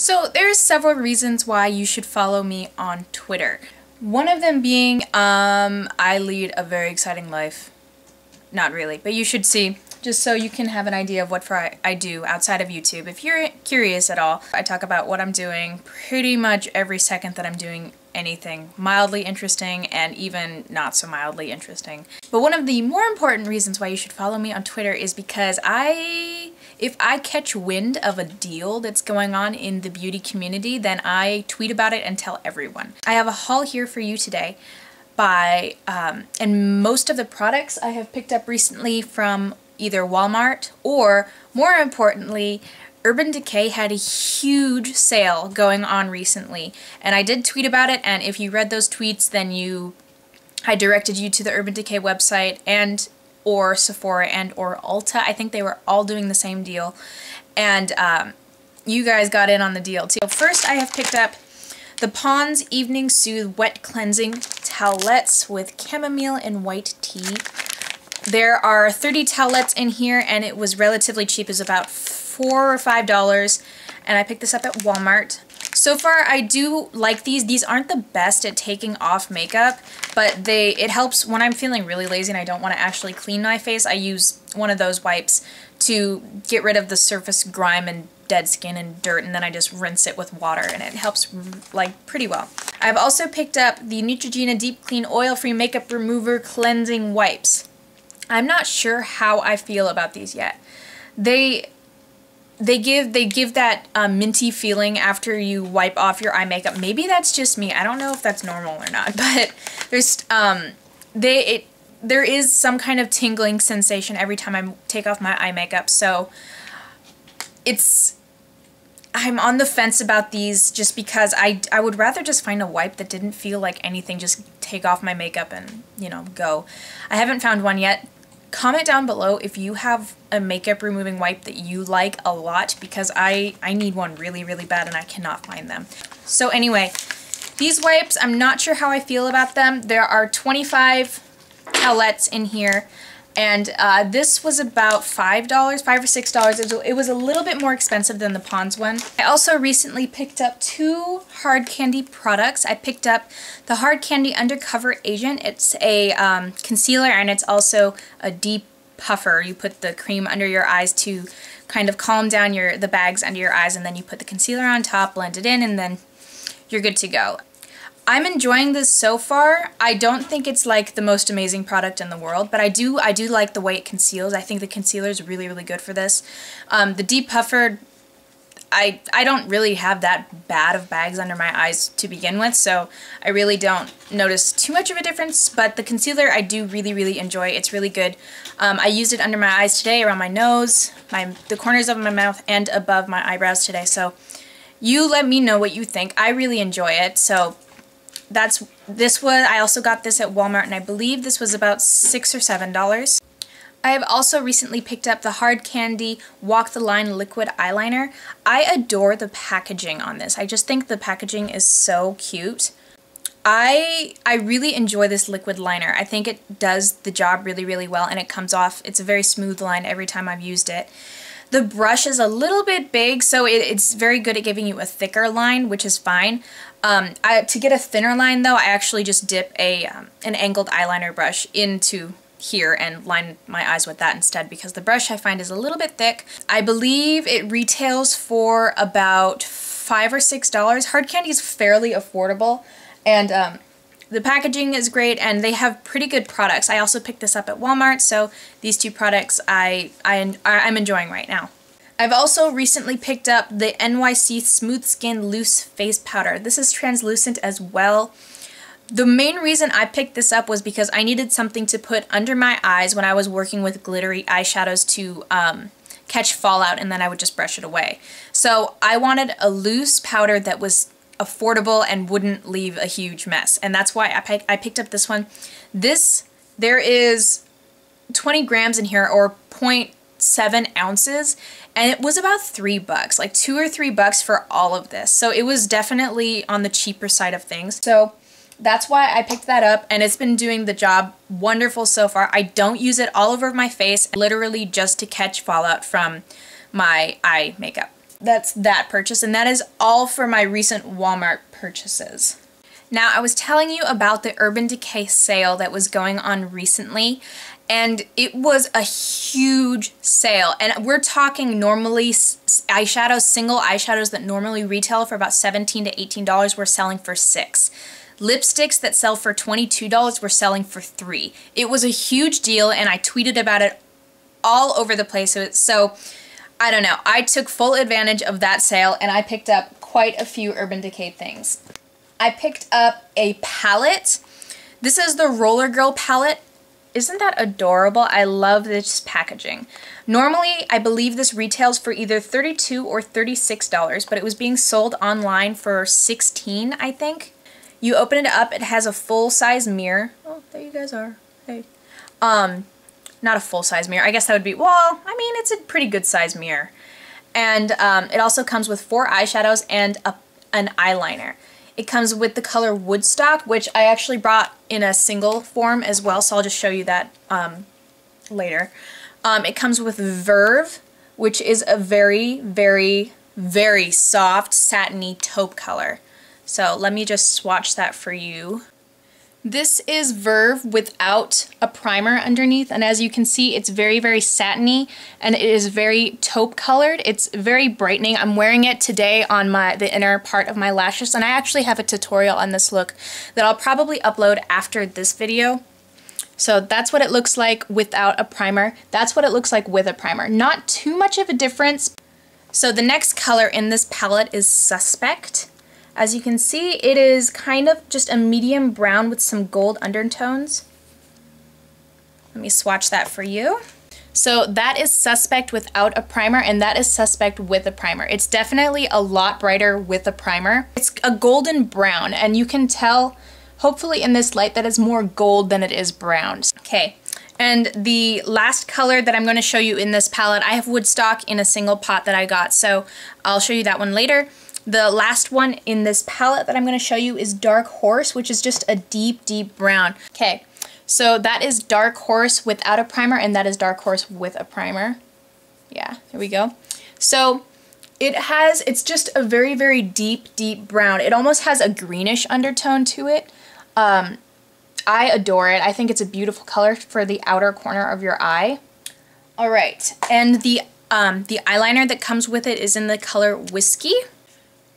So there's several reasons why you should follow me on Twitter. One of them being, I lead a very exciting life. Not really, but you should see, just so you can have an idea of what I do outside of YouTube. If you're curious at all, I talk about what I'm doing pretty much every second that I'm doing anything mildly interesting and even not so mildly interesting. But one of the more important reasons why you should follow me on Twitter is because if I catch wind of a deal that's going on in the beauty community, then I tweet about it and tell everyone. I have a haul here for you today and most of the products I have picked up recently from either Walmart or, more importantly, Urban Decay had a huge sale going on recently, and I did tweet about it, and if you read those tweets, then I directed you to the Urban Decay website and or Sephora and or Ulta. I think they were all doing the same deal, and you guys got in on the deal too. First, I have picked up the Pond's Evening Soothe Wet Cleansing Towelettes with chamomile and white tea. There are 30 towelettes in here, and it was relatively cheap. It was about $4 or $5, and I picked this up at Walmart. So far, I do like these. These aren't the best at taking off makeup, but it helps when I'm feeling really lazy and I don't want to actually clean my face. I use one of those wipes to get rid of the surface grime and dead skin and dirt, and then I just rinse it with water, and it helps like pretty well. I've also picked up the Neutrogena Deep Clean Oil-Free Makeup Remover Cleansing Wipes. I'm not sure how I feel about these yet. They give that minty feeling after you wipe off your eye makeup. Maybe that's just me. I don't know if that's normal or not, but there is some kind of tingling sensation every time I take off my eye makeup. So I'm on the fence about these just because I would rather just find a wipe that didn't feel like anything, just take off my makeup and, you know, go. I haven't found one yet. Comment down below if you have a makeup removing wipe that you like a lot, because I need one really, really bad and I cannot find them. So anyway, these wipes, I'm not sure how I feel about them. There are 25 towelettes in here, and this was about $5, $5 or $6. It was a little bit more expensive than the Pond's one. I also recently picked up two hard candy products. I picked up the Hard Candy Undercover Agent. It's a concealer, and it's also a deep puffer. You put the cream under your eyes to kind of calm down the bags under your eyes, and then you put the concealer on top, blend it in, and then you're good to go. I'm enjoying this so far. I don't think it's like the most amazing product in the world, but I do like the way it conceals. I think the concealer is really, really good for this. The deep puffer, I don't really have that bad of bags under my eyes to begin with, so I really don't notice too much of a difference, but the concealer I do really, really enjoy. It's really good. I used it under my eyes today, around my nose, the corners of my mouth, and above my eyebrows today, so you let me know what you think. I really enjoy it, so I also got this at Walmart, and I believe this was about $6 or $7. I have also recently picked up the Hard Candy Walk the Line Liquid Eyeliner. I adore the packaging on this. I just think the packaging is so cute. I really enjoy this liquid liner. I think it does the job really, really well, and it comes off. It's a very smooth line every time I've used it. The brush is a little bit big, so it's very good at giving you a thicker line, which is fine. To get a thinner line, though, I actually just dip an angled eyeliner brush into here and line my eyes with that instead, because the brush I find is a little bit thick. I believe it retails for about $5 or $6. Hard Candy is fairly affordable, and the packaging is great, and they have pretty good products. I also picked this up at Walmart, so these two products I'm enjoying right now. I've also recently picked up the NYC Smooth Skin Loose Face Powder. This is translucent as well. The main reason I picked this up was because I needed something to put under my eyes when I was working with glittery eyeshadows to catch fallout, and then I would just brush it away. So I wanted a loose powder that was affordable and wouldn't leave a huge mess, and that's why I picked up this one. There is 20 grams in here, or 0.7 ounces, and it was about $3, like $2 or $3 for all of this. So it was definitely on the cheaper side of things. So that's why I picked that up, and it's been doing the job wonderful so far. I don't use it all over my face, literally just to catch fallout from my eye makeup. That's that purchase, and that is all for my recent Walmart purchases. Now, I was telling you about the Urban Decay sale that was going on recently, and it was a huge sale. And we're talking normally eyeshadows, single eyeshadows that normally retail for about $17 to $18 were selling for $6. Lipsticks that sell for $22 were selling for $3. It was a huge deal, and I tweeted about it all over the place. So I don't know. I took full advantage of that sale, and I picked up quite a few Urban Decay things. I picked up a palette. This is the Roller Girl palette. Isn't that adorable? I love this packaging. Normally, I believe this retails for either $32 or $36, but it was being sold online for $16, I think. You open it up, it has a full-size mirror. Oh, there you guys are. Hey. Not a full-size mirror. I guess that would be, well, I mean, it's a pretty good-size mirror. And it also comes with 4 eyeshadows and an eyeliner. It comes with the color Woodstock, which I actually brought in a single form as well, so I'll just show you that later. It comes with Verve, which is a very, very, very soft, satiny taupe color. So let me just swatch that for you. This is Verve without a primer underneath, and as you can see, it's very, very satiny, and it is very taupe colored. It's very brightening. I'm wearing it today on the inner part of my lashes, and I actually have a tutorial on this look that I'll probably upload after this video. So that's what it looks like without a primer. That's what it looks like with a primer. Not too much of a difference. So the next color in this palette is Suspect. As you can see, it is kind of just a medium brown with some gold undertones. Let me swatch that for you. So that is Suspect without a primer, and that is Suspect with a primer. It's definitely a lot brighter with a primer. It's a golden brown, and you can tell, hopefully in this light, that it's more gold than it is brown. Okay, and the last color that I'm going to show you in this palette, I have Woodstock in a single pot that I got, so I'll show you that one later. The last one in this palette that I'm going to show you is Dark Horse, which is just a deep, deep brown. Okay, so that is Dark Horse without a primer, and that is Dark Horse with a primer. Yeah, here we go. So it's just a very, very deep, deep brown. It almost has a greenish undertone to it. I adore it. I think it's a beautiful color for the outer corner of your eye. All right, and the eyeliner that comes with it is in the color Whiskey.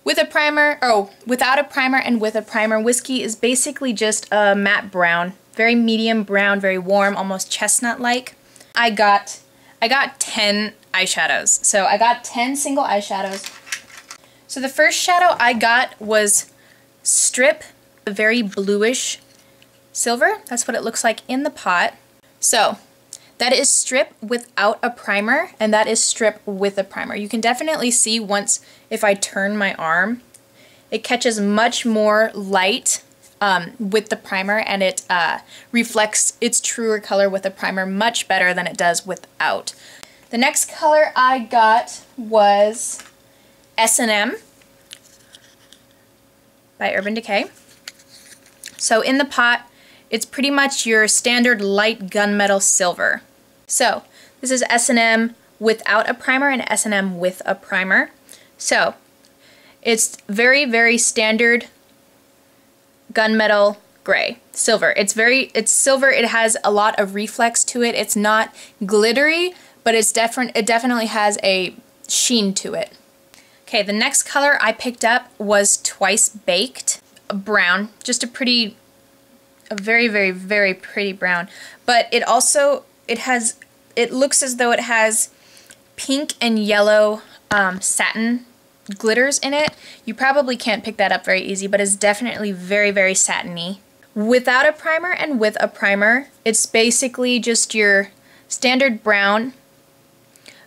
With a primer, without a primer and with a primer, Whiskey is basically just a matte brown, very medium brown, very warm, almost chestnut-like. I got 10 eyeshadows. So I got 10 single eyeshadows. So the first shadow I got was Strip, a very bluish silver. That's what it looks like in the pot. So that is Strip without a primer, and that is Strip with a primer. You can definitely see once, if I turn my arm, it catches much more light with the primer, and it reflects its truer color with a primer much better than it does without. The next color I got was S&M by Urban Decay. So in the pot, it's pretty much your standard light gunmetal silver. So this is S&M without a primer and S&M with a primer. So it's very, very standard gunmetal gray, silver. It's silver. It has a lot of reflex to it. It's not glittery, but it definitely has a sheen to it. Okay, the next color I picked up was Twice Baked, brown, just a very, very, very pretty brown. But it looks as though it has pink and yellow satin glitters in it. You probably can't pick that up very easy, but it's definitely very, very satiny. Without a primer and with a primer, it's basically just your standard brown.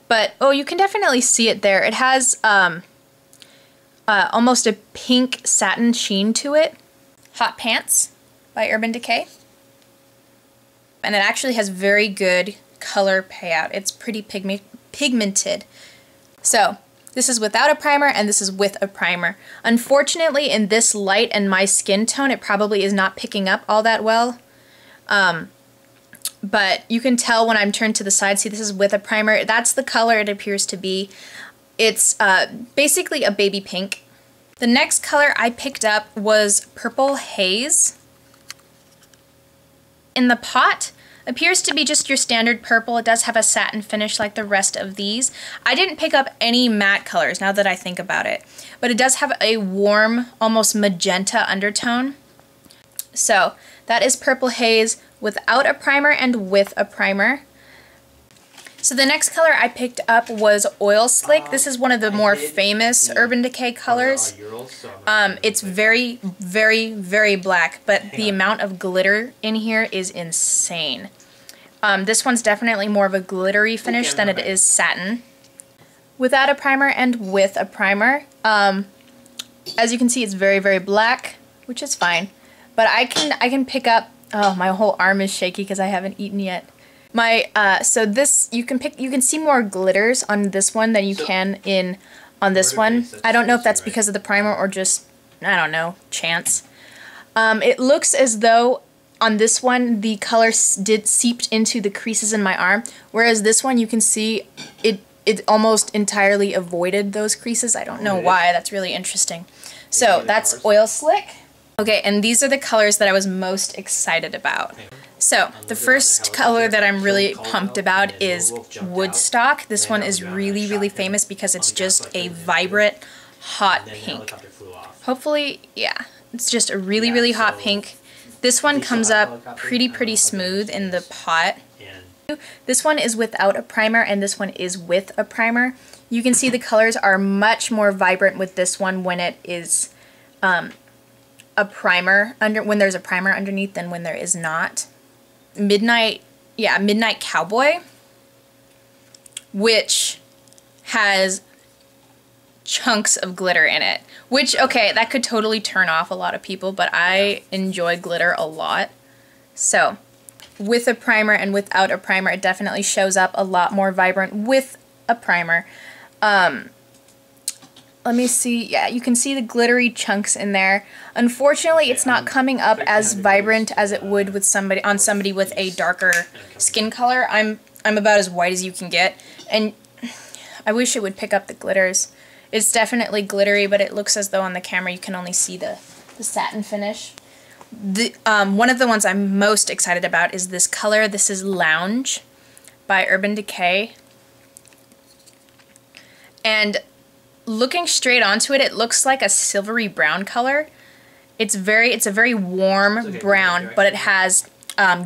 But, oh, you can definitely see it there. It has almost a pink satin sheen to it. Hot Pants by Urban Decay. And it actually has very good color payout. It's pretty pigmented. So this is without a primer and this is with a primer. Unfortunately, in this light and my skin tone, it probably is not picking up all that well. But you can tell when I'm turned to the side, see, this is with a primer. That's the color it appears to be. It's basically a baby pink. The next color I picked up was Purple Haze. In the pot, appears to be just your standard purple. It does have a satin finish like the rest of these. I didn't pick up any matte colors now that I think about it, but it does have a warm, almost magenta undertone. So that is Purple Haze without a primer and with a primer. So the next color I picked up was Oil Slick. This is one of the more famous Urban Decay colors. It's very, very, very black, but the amount of glitter in here is insane. This one's definitely more of a glittery finish than it is satin. Without a primer and with a primer. As you can see, it's very, very black, which is fine. But I can pick up, oh, my whole arm is shaky because I haven't eaten yet. So this, you can see more glitters on this one than you can on this one. I don't know if that's because of the primer or just, I don't know, chance. It looks as though on this one the color did seeped into the creases in my arm, whereas this one you can see it almost entirely avoided those creases. I don't know why. That's really interesting. So that's Oil Slick. Okay, and these are the colors that I was most excited about. So, the first color that I'm really pumped about is Woodstock. This one is really, really famous because it's just a vibrant, hot pink. Hopefully, yeah, it's just a really, really hot pink. This one comes up pretty smooth in the pot. This one is without a primer and this one is with a primer. You can see the colors are much more vibrant with this one when it is a primer when there's a primer underneath than when there is not. Midnight Cowboy, which has chunks of glitter in it, which, okay, that could totally turn off a lot of people, but I enjoy glitter a lot. So with a primer and without a primer, it definitely shows up a lot more vibrant with a primer. Let me see. Yeah, you can see the glittery chunks in there. Unfortunately, it's not coming up as vibrant as it would with somebody with a darker skin color. I'm about as white as you can get, and I wish it would pick up the glitters. It's definitely glittery, but it looks as though on the camera you can only see the satin finish. One of the ones I'm most excited about is this color. This is Lounge by Urban Decay. And looking straight onto it, it looks like a silvery brown color. It's a very warm brown, but it has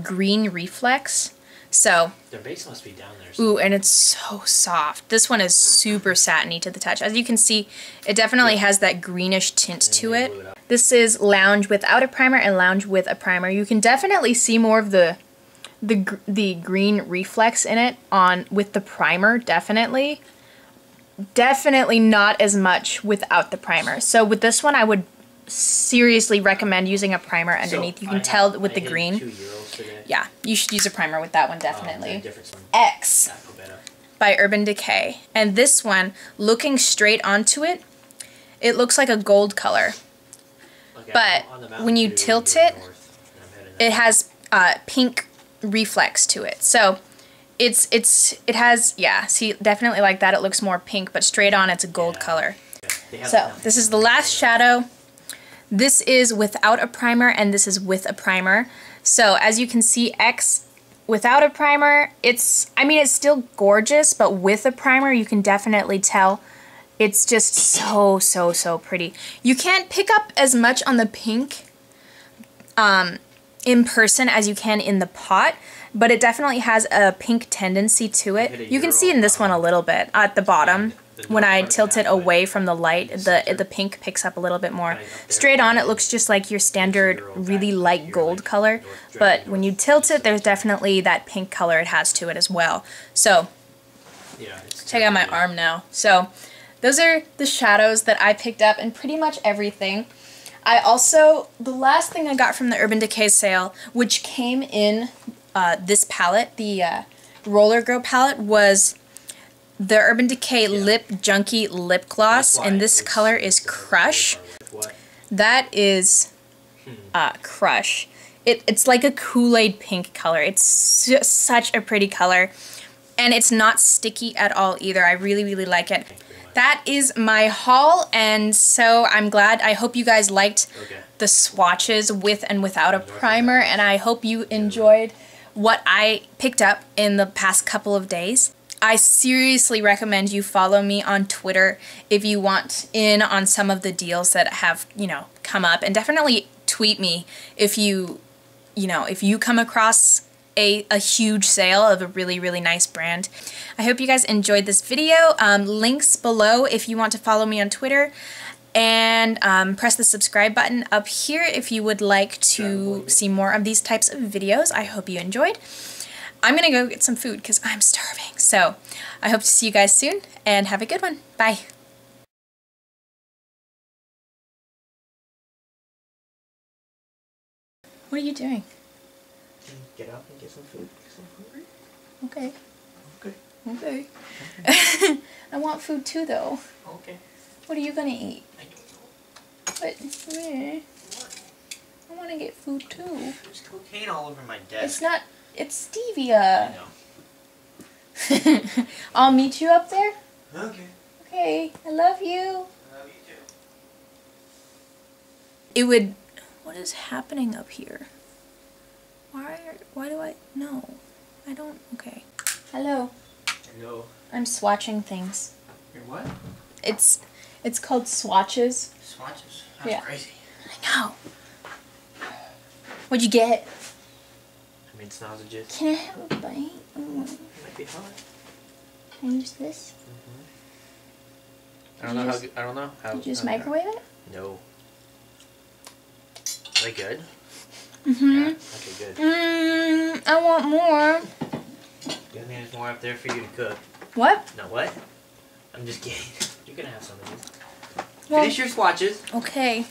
green reflex. So, their base must be down there. Ooh, and it's so soft. This one is super satiny to the touch. As you can see, it definitely has that greenish tint to it. This is Lounge without a primer and Lounge with a primer. You can definitely see more of the green reflex in it with the primer, definitely. Definitely not as much without the primer. So with this one, I would seriously recommend using a primer underneath. You can tell with the green. Yeah, you should use a primer with that one, definitely. X by Urban Decay. And this one, looking straight onto it, it looks like a gold color. But when you tilt it, it has pink reflex to it. So it has, yeah, see, definitely like that. It looks more pink, but straight on it's a gold color. So this is the last shadow. This is without a primer and this is with a primer. So as you can see, X without a primer, it's still gorgeous, but with a primer you can definitely tell it's just so pretty. You can't pick up as much on the pink in person as you can in the pot, but it definitely has a pink tendency to it. You can see in this one a little bit at the bottom. When I tilt it away from the light, the pink picks up a little bit more. Straight on, it looks just like your standard really light gold color, but when you tilt it, there's definitely that pink color it has to it as well. So, check out my arm now. So, those are the shadows that I picked up and pretty much everything. The last thing I got from the Urban Decay sale, which came in this palette, the Roller Grow palette, was the Urban Decay Lip Junkie Lip Gloss, and this color is Crush. That is Crush. It's like a Kool-Aid pink color. It's such a pretty color, and it's not sticky at all either. I really like it. that is my haul, and so I'm glad. I hope you guys liked the swatches with and without a primer, and I hope you enjoyed what I picked up in the past couple of days. I seriously recommend you follow me on Twitter if you want in on some of the deals that have, you know, come up, and definitely tweet me if you come across a huge sale of a really, really nice brand. I hope you guys enjoyed this video. Links below if you want to follow me on Twitter, and press the subscribe button up here if you would like to see more of these types of videos. I hope you enjoyed. I'm gonna go get some food because I'm starving. So I hope to see you guys soon, and have a good one. Bye. What are you doing? Get up and get some food because I'm hungry. Okay. Okay. Okay. I want food too, though. Okay. What are you gonna eat? I don't know. But I want to get food too. There's cocaine all over my desk. It's not. It's stevia. I know. I'll meet you up there. Okay. Okay. I love you. I love you too. It would. What is happening up here? Why do I... No. I don't... Okay. Hello. Hello. I'm swatching things. You're what? It's called swatches. Swatches? That's crazy. I know. What'd you get? I made sausages. Can I have a bite? It might be hot. Can I use this? I don't know how. Did you just microwave it? No. Are they good? Mm-hmm. Yeah. Okay, good. I want more. You think there's more up there for you to cook? What? No, what? I'm just kidding. You're gonna have some of these. Well, finish your swatches. Okay.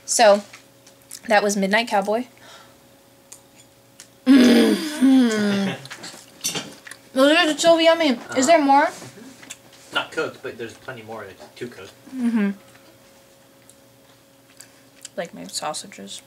So, that was Midnight Cowboy. Those are so yummy. Is there more? Not cooked, but there's plenty more to cook. Like my sausages.